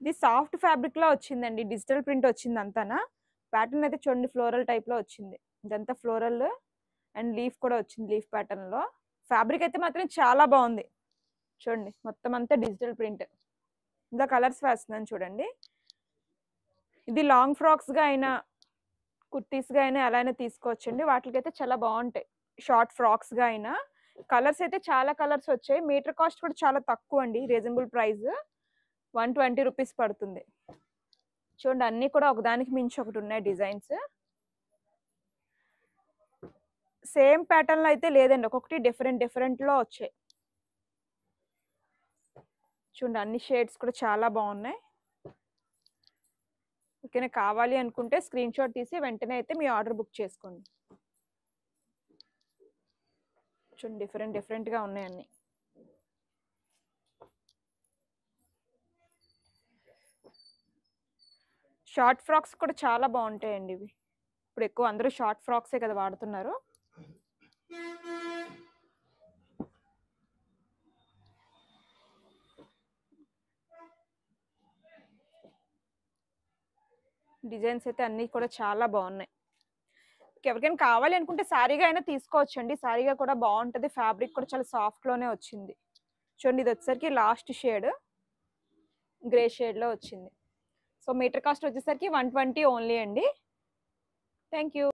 ఇది soft fabric లో వచ్చిందండి, డిజిటల్ ప్రింట్ వచ్చింది అంతానా. ప్యాటర్న్ అయితే చూడండి ఫ్లోరల్ టైప్ లో వచ్చింది. ఇదంతా ఫ్లోరల్ అండ్ లీఫ్ కూడా వచ్చింది, లీఫ్ ప్యాటర్న్ లో. ఫ్యాబ్రిక్ అయితే మాత్రం చాలా బాగుంది. చూడండి మొత్తం అంతా డిజిటల్ ప్రింట్. ఇంకా కలర్స్ వేస్తున్నాను చూడండి. ఇది లాంగ్ ఫ్రాక్స్ గా అయినా కుర్తీస్ గా అయినా ఎలా అయినా తీసుకోవచ్చండి. వాటికైతే చాలా బాగుంటాయి. షార్ట్ ఫ్రాక్స్ గా అయినా. కలర్స్ అయితే చాలా కలర్స్ వచ్చాయి. మీటర్ కాస్ట్ కూడా చాలా తక్కువ అండి, రీజనబుల్ ప్రైస్. 120 రూపీస్ పడుతుంది. చూడండి అన్ని కూడా ఒకదానికి మించి ఒకటి ఉన్నాయి డిజైన్స్. సేమ్ ప్యాటర్న్ లో అయితే లేదండి, ఒక్కొక్కటి డిఫరెంట్ డిఫరెంట్ లో వచ్చాయి. చూడండి అన్ని షేడ్స్ కూడా చాలా బాగున్నాయి. ఓకేనా, కావాలి అనుకుంటే స్క్రీన్ షాట్ తీసి వెంటనే అయితే మీ ఆర్డర్ బుక్ చేసుకోండి. చూడండి డిఫరెంట్ డిఫరెంట్ గా ఉన్నాయి అన్ని. షార్ట్ ఫ్రాక్స్ కూడా చాలా బాగుంటాయండి ఇవి. ఇప్పుడు ఎక్కువ అందరూ షార్ట్ ఫ్రాక్సే కదా వాడుతున్నారు. డిజైన్స్ అయితే అన్ని కూడా చాలా బాగున్నాయి. ఎవరికైనా కావాలి అనుకుంటే శారీగా అయినా తీసుకోవచ్చండి. శారీగా కూడా బాగుంటుంది. ఫ్యాబ్రిక్ కూడా చాలా సాఫ్ట్ లోనే వచ్చింది. చూడండి ఇది వచ్చేసరికి లాస్ట్ షేడ్ గ్రే షేడ్ లో వచ్చింది. సో మీటర్ కాస్ట్ వచ్చేసరికి 120 ఓన్లీ అండి. Thank you.